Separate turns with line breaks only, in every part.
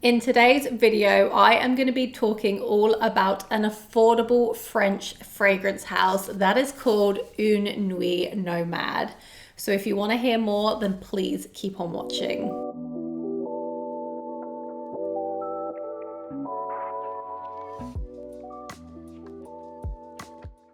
In today's video, I am going to be talking all about an affordable French fragrance house that is called Une Nuit Nomade. So if you want to hear more, then please keep on watching.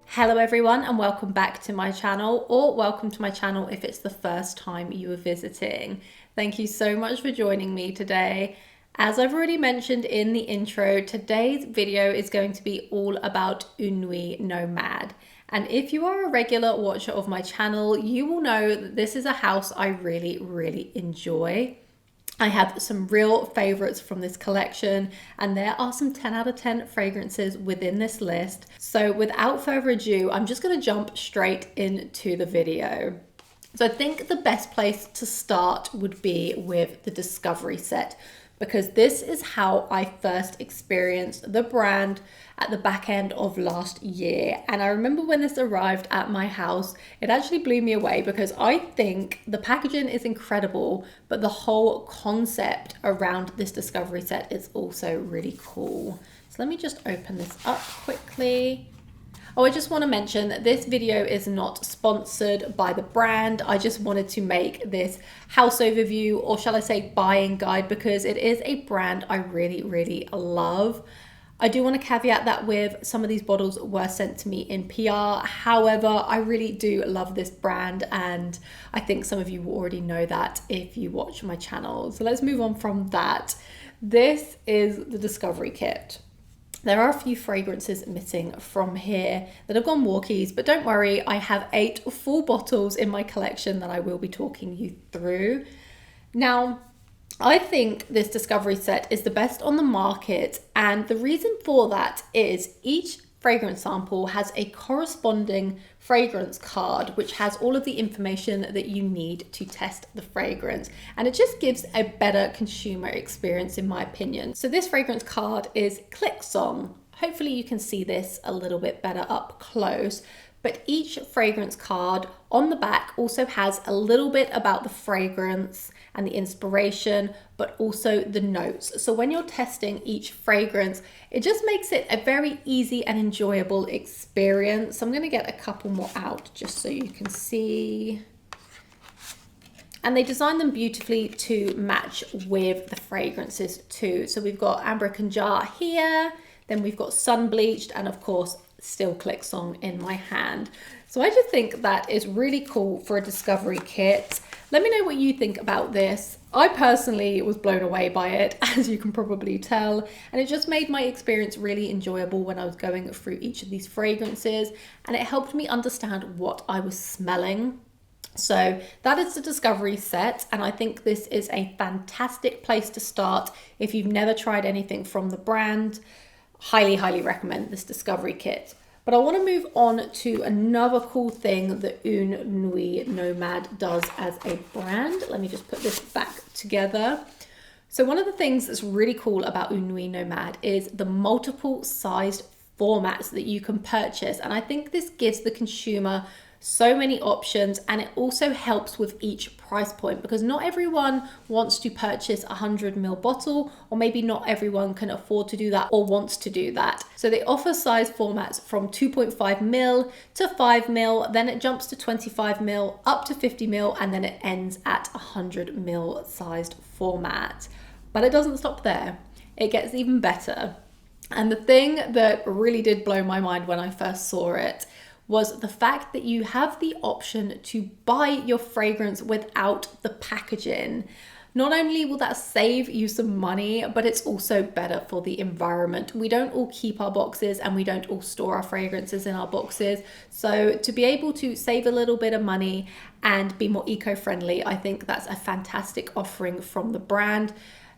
Hello everyone and welcome back to my channel, or welcome to my channel if it's the first time you are visiting. Thank you so much for joining me today. As I've already mentioned in the intro, today's video is going to be all about Une Nuit Nomade. And if you are a regular watcher of my channel, you will know that this is a house I really enjoy. I have some real favorites from this collection, and there are some 10 out of 10 fragrances within this list. So without further ado, I'm just going to jump straight into the video. So I think the best place to start would be with the Discovery set, because this is how I first experienced the brand at the back end of last year. And I remember when this arrived at my house, it actually blew me away because I think the packaging is incredible, but the whole concept around this Discovery set is also really cool. So let me just open this up quickly. Oh, I just want to mention that this video is not sponsored by the brand. I just wanted to make this house overview, or shall I say buying guide, because it is a brand I really love. I do want to caveat that with some of these bottles were sent to me in PR. However, I really do love this brand, and I think some of you will already know that if you watch my channel. So let's move on from that. This is the Discovery kit. There are a few fragrances missing from here that have gone walkies, but don't worry, I have 8 full bottles in my collection that I will be talking you through. Now, I think this Discovery set is the best on the market, and the reason for that is each fragrance sample has a corresponding fragrance card which has all of the information that you need to test the fragrance, and it just gives a better consumer experience in my opinion. So this fragrance card is Click Song. Hopefully you can see this a little bit better up close, but each fragrance card on the back also has a little bit about the fragrance and the inspiration, but also the notes. So when you're testing each fragrance, it just makes it a very easy and enjoyable experience. So I'm going to get a couple more out just so you can see. And they designed them beautifully to match with the fragrances too. So we've got Amber Jar here, then we've got Sun Bleached, and of course, still Click Song in my hand. So I just think that is really cool for a Discovery kit. Let me know what you think about this. I personally was blown away by it, as you can probably tell, and it just made my experience really enjoyable when I was going through each of these fragrances, and it helped me understand what I was smelling. So that is the Discovery set, and I think this is a fantastic place to start if you've never tried anything from the brand. Highly recommend this Discovery kit. But I want to move on to another cool thing that Une Nuit Nomade does as a brand. Let me just put this back together. So one of the things that's really cool about Une Nuit Nomade is the multiple sized formats that you can purchase. And I think this gives the consumer so many options, and it also helps with each price point, because not everyone wants to purchase a 100ml bottle, or maybe not everyone can afford to do that or wants to do that. So they offer size formats from 2.5ml to 5ml, then it jumps to 25ml, up to 50ml, and then it ends at 100ml sized format. But it doesn't stop there. It gets even better. And the thing that really did blow my mind when I first saw it was the fact that you have the option to buy your fragrance without the packaging. Not only will that save you some money, but it's also better for the environment. We don't all keep our boxes, and we don't all store our fragrances in our boxes. So to be able to save a little bit of money and be more eco-friendly, I think that's a fantastic offering from the brand.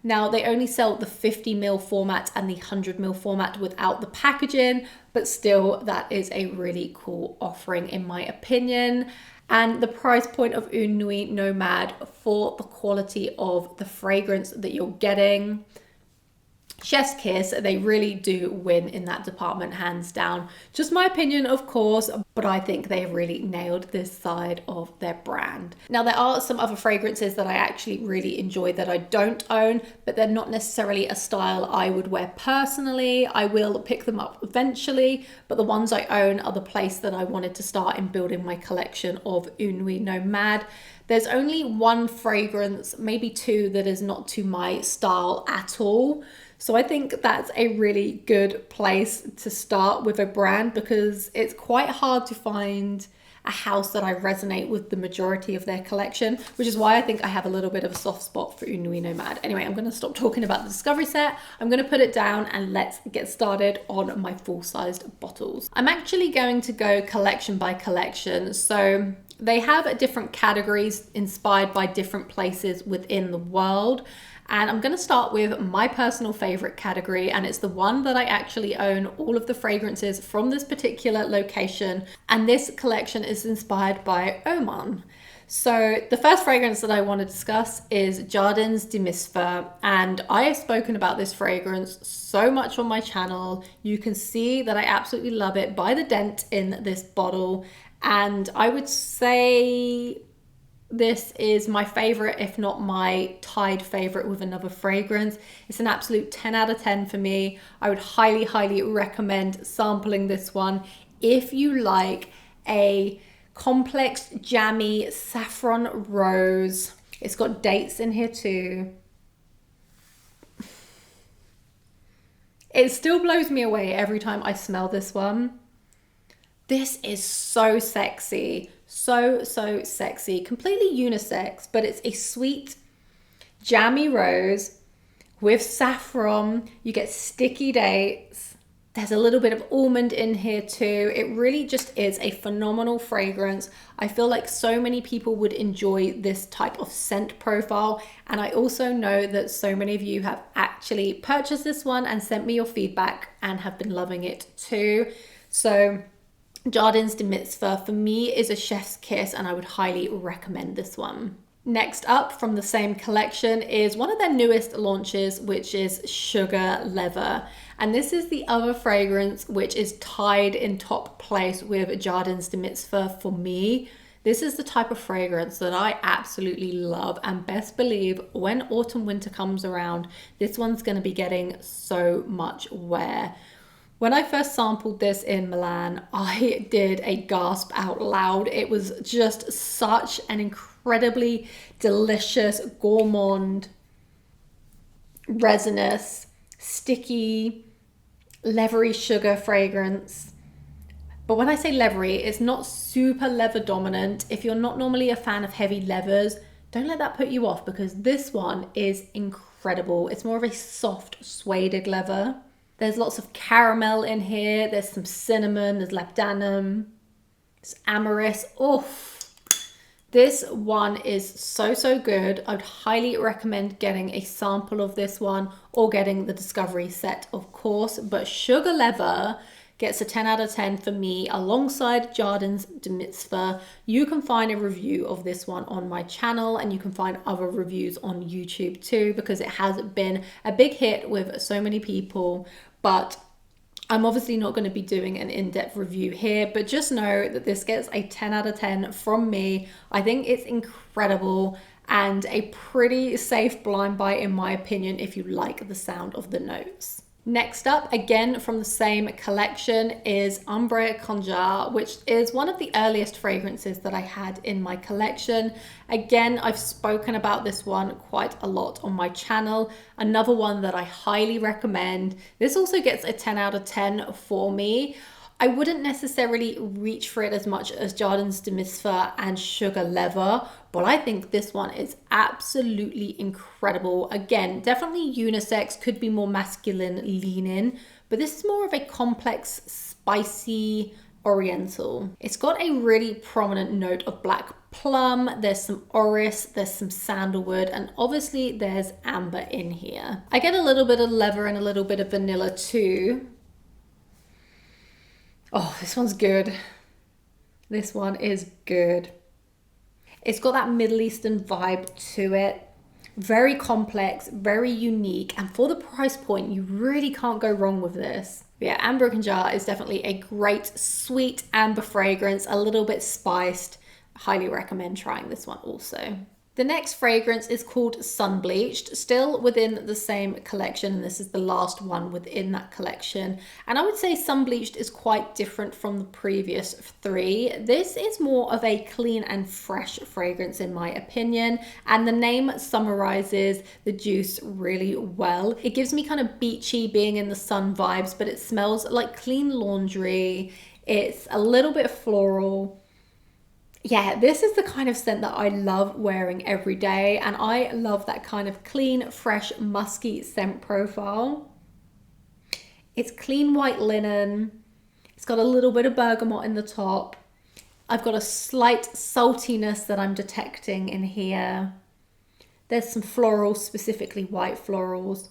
Now, they only sell the 50ml format and the 100ml format without the packaging, but still, that is a really cool offering in my opinion. And the price point of Une Nuit Nomade for the quality of the fragrance that you're getting, chef's kiss. They really do win in that department, hands down. Just my opinion, of course, but I think they really nailed this side of their brand. Now, there are some other fragrances that I actually really enjoy that I don't own, but they're not necessarily a style I would wear personally. I will pick them up eventually, but the ones I own are the place that I wanted to start in building my collection of Une Nuit Nomade. There's only one fragrance, maybe two, that is not to my style at all. So I think that's a really good place to start with a brand, because it's quite hard to find a house that I resonate with the majority of their collection, which is why I think I have a little bit of a soft spot for Une Nuit Nomade. Anyway, I'm going to stop talking about the discovery set. I'm going to put it down and let's get started on my full-sized bottles. I'm actually going to go collection by collection. So they have different categories inspired by different places within the world. And I'm going to start with my personal favorite category, and it's the one that I actually own all of the fragrances from this particular location. And this collection is inspired by Oman. So the first fragrance that I want to discuss is Jardins de Parfum, and I have spoken about this fragrance so much on my channel. You can see that I absolutely love it by the dent in this bottle, and I would say this is my favorite, if not my tied favorite with another fragrance. It's an absolute 10 out of 10 for me. I would highly, highly recommend sampling this one if you like a complex, jammy saffron rose. It's got dates in here too. It still blows me away every time I smell this one. This is so sexy. So sexy, completely unisex, but it's a sweet, jammy rose with saffron. You get sticky dates. There's a little bit of almond in here too. It really just is a phenomenal fragrance. I feel like so many people would enjoy this type of scent profile. And I also know that so many of you have actually purchased this one and sent me your feedback and have been loving it too. So Jardins de Parfum for me is a chef's kiss, and I would highly recommend this one. Next up from the same collection is one of their newest launches, which is Sugar Leather. And this is the other fragrance which is tied in top place with Jardins de Parfum for me. This is the type of fragrance that I absolutely love, and best believe when autumn winter comes around, this one's going to be getting so much wear. When I first sampled this in Milan, I did a gasp out loud. It was just such an incredibly delicious, gourmand, resinous, sticky, leathery sugar fragrance. But when I say leathery, it's not super leather dominant. If you're not normally a fan of heavy leathers, don't let that put you off, because this one is incredible. It's more of a soft, suede leather. There's lots of caramel in here. There's some cinnamon, there's labdanum, there's amyris. Oof. This one is so good. I would highly recommend getting a sample of this one or getting the discovery set, of course. But Sugar Leather gets a 10 out of 10 for me alongside Jardins de Parfum. You can find a review of this one on my channel, and you can find other reviews on YouTube too, because it has been a big hit with so many people. But I'm obviously not going to be doing an in-depth review here, but just know that this gets a 10 out of 10 from me. I think it's incredible and a pretty safe blind buy in my opinion if you like the sound of the notes. Next up, again from the same collection, is Ombre Conjar, which is one of the earliest fragrances that I had in my collection. Again, I've spoken about this one quite a lot on my channel. Another one that I highly recommend. This also gets a 10 out of 10 for me. I wouldn't necessarily reach for it as much as Jardins de Parfum and Sugar Leather, but I think this one is absolutely incredible. Again, definitely unisex, could be more masculine leaning, but this is more of a complex, spicy oriental. It's got a really prominent note of black plum, there's some orris, there's some sandalwood, and obviously there's amber in here. I get a little bit of leather and a little bit of vanilla too. Oh, this one's good. This one is good. It's got that Middle Eastern vibe to it. Very complex, very unique, and for the price point, you really can't go wrong with this. Yeah, Amber Jar is definitely a great sweet amber fragrance, a little bit spiced. Highly recommend trying this one also. The next fragrance is called Sun Bleached, still within the same collection, and this is the last one within that collection. And I would say Sun Bleached is quite different from the previous three. This is more of a clean and fresh fragrance in my opinion, and the name summarizes the juice really well. It gives me kind of beachy, being in the sun vibes, but it smells like clean laundry. It's a little bit floral. Yeah, this is the kind of scent that I love wearing every day, and I love that kind of clean, fresh, musky scent profile. It's clean white linen. It's got a little bit of bergamot in the top. I've got a slight saltiness that I'm detecting in here. There's some florals, specifically white florals,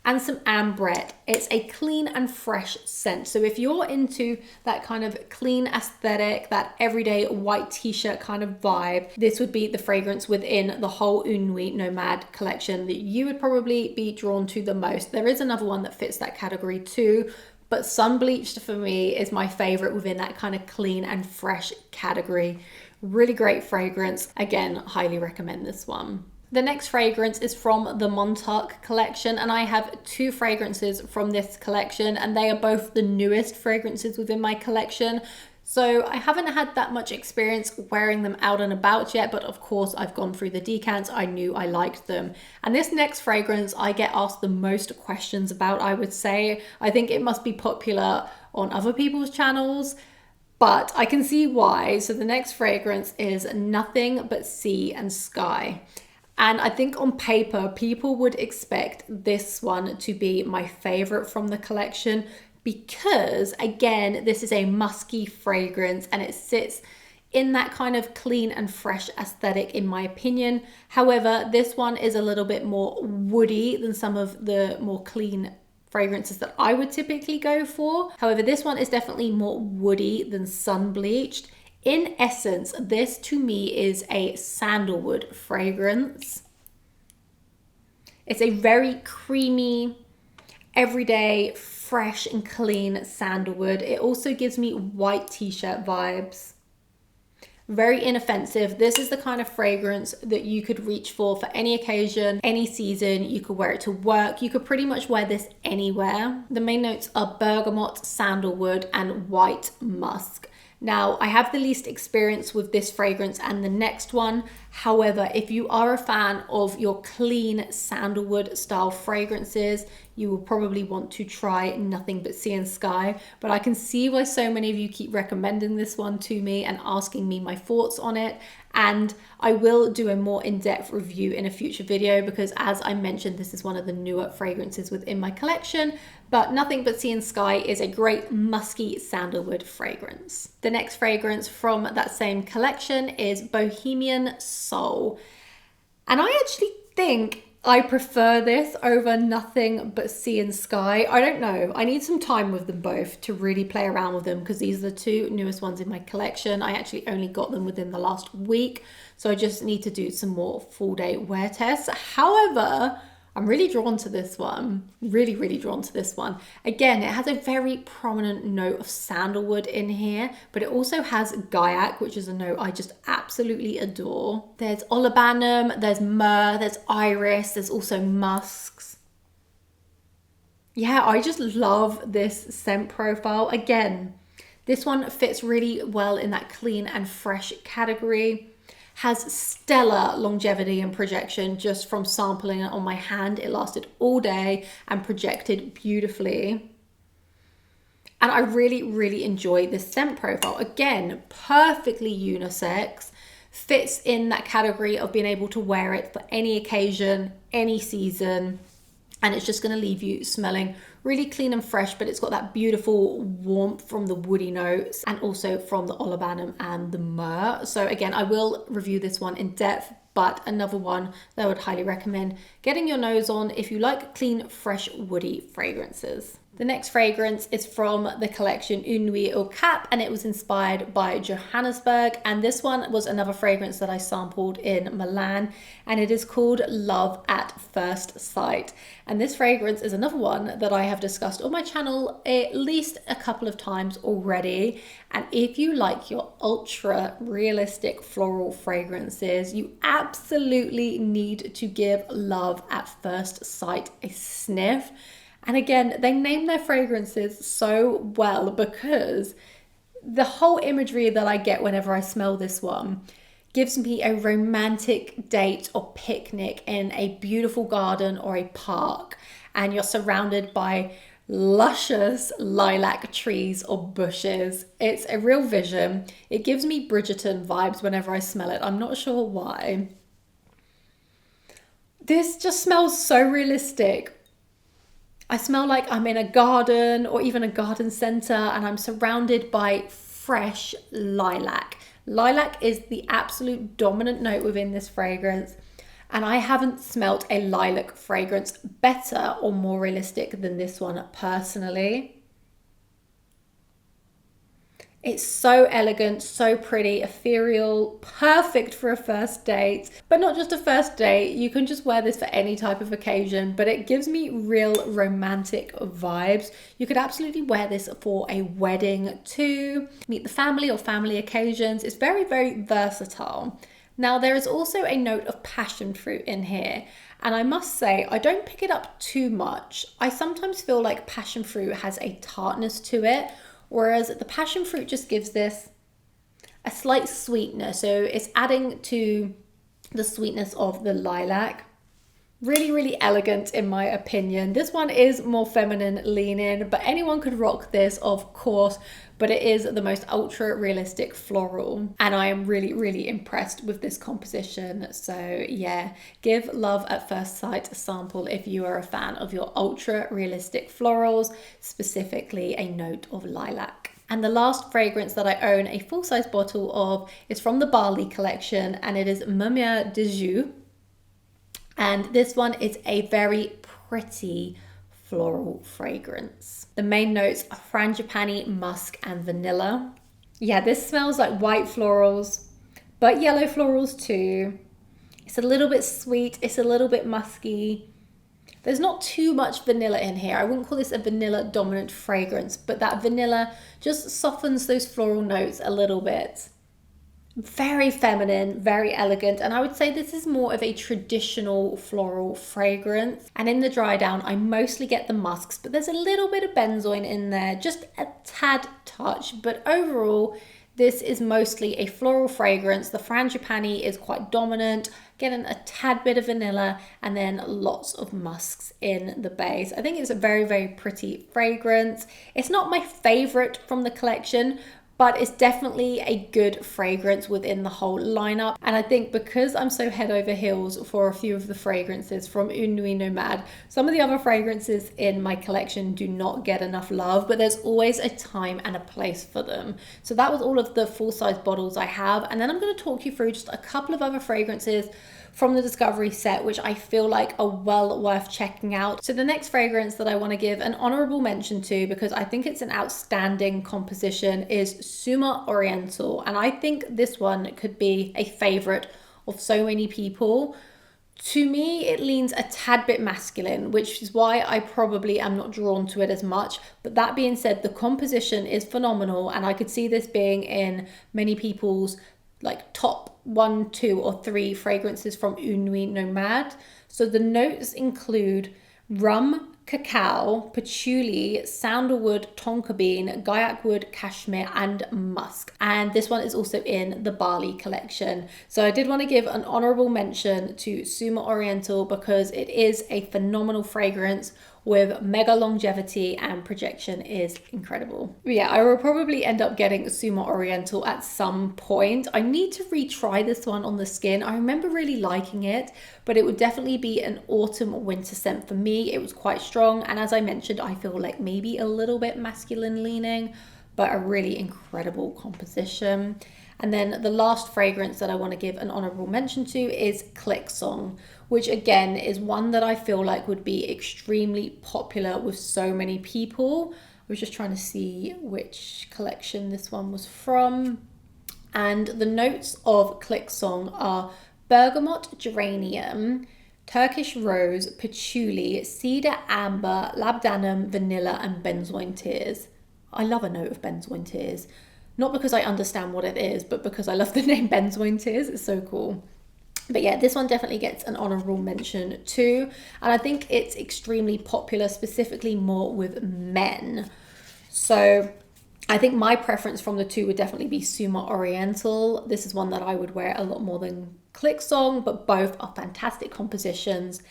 and some ambrette. It's a clean and fresh scent. So if you're into that kind of clean aesthetic, that everyday white t-shirt kind of vibe, this would be the fragrance within the whole Une Nuit Nomade collection that you would probably be drawn to the most. There is another one that fits that category too, but Sun Bleached for me is my favorite within that kind of clean and fresh category. Really great fragrance. Again, highly recommend this one. The next fragrance is from the Montauk collection, and I have two fragrances from this collection, and they are both the newest fragrances within my collection. So I haven't had that much experience wearing them out and about yet, but of course I've gone through the decants. I knew I liked them. And this next fragrance I get asked the most questions about, I would say. I think it must be popular on other people's channels, but I can see why. So the next fragrance is Nothing But Sea and Sky. And I think on paper, people would expect this one to be my favorite from the collection because, again, this is a musky fragrance and it sits in that kind of clean and fresh aesthetic in my opinion. However, this one is a little bit more woody than some of the more clean fragrances that I would typically go for. However, this one is definitely more woody than Sun Bleached. In essence, this to me is a sandalwood fragrance. It's a very creamy, everyday, fresh and clean sandalwood. It also gives me white t-shirt vibes. Very inoffensive. This is the kind of fragrance that you could reach for any occasion, any season. You could wear it to work. You could pretty much wear this anywhere. The main notes are bergamot, sandalwood, and white musk. Now, I have the least experience with this fragrance and the next one. However, if you are a fan of your clean sandalwood style fragrances, you will probably want to try Nothing But Sea and Sky. But I can see why so many of you keep recommending this one to me and asking me my thoughts on it. And I will do a more in-depth review in a future video because, as I mentioned, this is one of the newer fragrances within my collection. But Nothing But Sea and Sky is a great musky sandalwood fragrance. The next fragrance from that same collection is Bohemian Soul. And I actually think I prefer this over Nothing But Sea and Sky. I don't know. I need some time with them both to really play around with them because these are the two newest ones in my collection. I actually only got them within the last week, so I just need to do some more full day wear tests. However, I'm really drawn to this one. Really drawn to this one. Again, it has a very prominent note of sandalwood in here, but it also has gaiac, which is a note I just absolutely adore. There's olibanum, there's myrrh, there's iris, there's also musks. Yeah, I just love this scent profile. Again, this one fits really well in that clean and fresh category. Has stellar longevity and projection just from sampling it on my hand. It lasted all day and projected beautifully. And I really enjoy this scent profile. Again, perfectly unisex, fits in that category of being able to wear it for any occasion, any season. And it's just gonna leave you smelling really clean and fresh, but it's got that beautiful warmth from the woody notes and also from the olibanum and the myrrh. So again, I will review this one in depth, but another one that I would highly recommend getting your nose on if you like clean, fresh, woody fragrances. The next fragrance is from the collection Une Nuit Nomade, and it was inspired by Johannesburg. And this one was another fragrance that I sampled in Milan, and it is called Love at First Sight. And this fragrance is another one that I have discussed on my channel at least a couple of times already. And if you like your ultra realistic floral fragrances, you absolutely need to give Love at First Sight a sniff. And again, they name their fragrances so well because the whole imagery that I get whenever I smell this one gives me a romantic date or picnic in a beautiful garden or a park, and you're surrounded by luscious lilac trees or bushes. It's a real vision. It gives me Bridgerton vibes whenever I smell it. I'm not sure why. This just smells so realistic. I smell like I'm in a garden or even a garden center, and I'm surrounded by fresh lilac. Lilac is the absolute dominant note within this fragrance, and I haven't smelt a lilac fragrance better or more realistic than this one personally. It's so elegant, so pretty, ethereal, perfect for a first date. But not just a first date, you can just wear this for any type of occasion, but it gives me real romantic vibes. You could absolutely wear this for a wedding too, meet the family or family occasions. It's very, very versatile. Now, there is also a note of passion fruit in here. And I must say, I don't pick it up too much. I sometimes feel like passion fruit has a tartness to it, whereas the passion fruit just gives this a slight sweetness. So it's adding to the sweetness of the lilac. Really, really elegant in my opinion. This one is more feminine leaning, but anyone could rock this, of course, but it is the most ultra realistic floral. And I am really, really impressed with this composition. So yeah, give Love at First Sight a sample if you are a fan of your ultra realistic florals, specifically a note of lilac. And the last fragrance that I own a full-size bottle of is from the Bali collection, and it is Mumia de Jus. And this one is a very pretty floral fragrance. The main notes are frangipani, musk, and vanilla. Yeah, this smells like white florals, but yellow florals too. It's a little bit sweet, it's a little bit musky. There's not too much vanilla in here. I wouldn't call this a vanilla dominant fragrance, but that vanilla just softens those floral notes a little bit. Very feminine, very elegant, and I would say this is more of a traditional floral fragrance. And in the dry down, I mostly get the musks, but there's a little bit of benzoin in there, just a tad touch. But overall, this is mostly a floral fragrance. The frangipani is quite dominant, getting a tad bit of vanilla, and then lots of musks in the base. I think it's a very, very pretty fragrance. It's not my favorite from the collection, but it's definitely a good fragrance within the whole lineup. And I think because I'm so head over heels for a few of the fragrances from Une Nuit Nomade, some of the other fragrances in my collection do not get enough love, but there's always a time and a place for them. So that was all of the full-size bottles I have. And then I'm going to talk you through just a couple of other fragrances from the Discovery set, which I feel like are well worth checking out. So the next fragrance that I want to give an honorable mention to, because I think it's an outstanding composition, is Sumo Oriental. And I think this one could be a favorite of so many people. To me, it leans a tad bit masculine, which is why I probably am not drawn to it as much. But that being said, the composition is phenomenal, and I could see this being in many people's like top 1, 2, or 3 fragrances from Une Nuit Nomade. So the notes include rum, cacao, patchouli, sandalwood, tonka bean, gaiac wood, cashmere, and musk. And this one is also in the Bali collection. So I did want to give an honorable mention to Sumo Oriental because it is a phenomenal fragrance with mega longevity and projection is incredible. But yeah, I will probably end up getting Sumo Oriental at some point. I need to retry this one on the skin. I remember really liking it, but it would definitely be an autumn or winter scent for me. It was quite strong, and as I mentioned, I feel like maybe a little bit masculine leaning, but a really incredible composition. And then the last fragrance that I want to give an honorable mention to is Click Song, which again is one that I feel like would be extremely popular with so many people. I was just trying to see which collection this one was from. And the notes of Click Song are bergamot geranium, Turkish rose, patchouli, cedar amber, labdanum, vanilla, and benzoin tears. I love a note of benzoin tears. Not because I understand what it is, but because I love the name benzoin tears. It's so cool. But yeah, this one definitely gets an honorable mention too. And I think it's extremely popular, specifically more with men. So I think my preference from the two would definitely be Sumo Oriental. This is one that I would wear a lot more than Click Song, but both are fantastic compositions,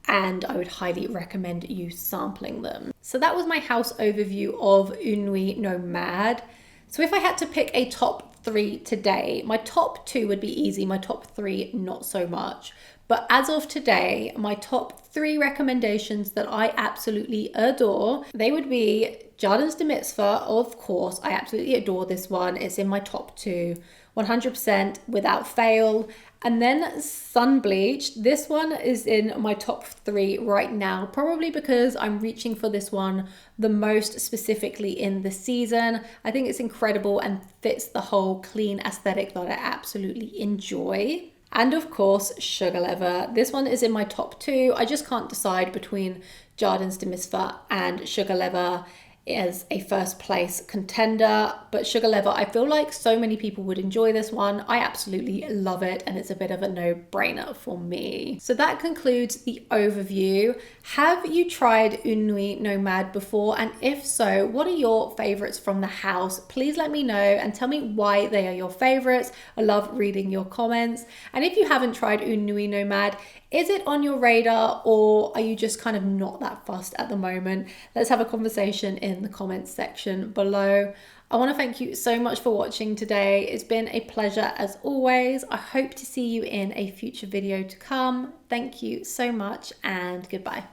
and I would highly recommend you sampling them. So that was my house overview of Une Nuit Nomade. So if I had to pick a top 3 today, my top 2 would be easy, my top 3 not so much. But as of today, my top 3 recommendations that I absolutely adore, they would be Jardins de Mitzvah, of course. I absolutely adore this one. It's in my top 2, 100% without fail. And then Sun Bleached. This one is in my top 3 right now, probably because I'm reaching for this one the most specifically in the season. I think it's incredible and fits the whole clean aesthetic that I absolutely enjoy. And of course, Sugar Leather. This one is in my top 2. I just can't decide between Jardins de Mitzvah and Sugar Leather as a first place contender, but Sugar Leather, I feel like so many people would enjoy this one. I absolutely love it, and it's a bit of a no-brainer for me. So that concludes the overview. Have you tried Une Nuit Nomade before? And if so, what are your favorites from the house? Please let me know and tell me why they are your favorites. I love reading your comments. And if you haven't tried Une Nuit Nomade, is it on your radar, or are you just kind of not that fussed at the moment? Let's have a conversation in the comments section below. I want to thank you so much for watching today. It's been a pleasure as always. I hope to see you in a future video to come. Thank you so much, and goodbye.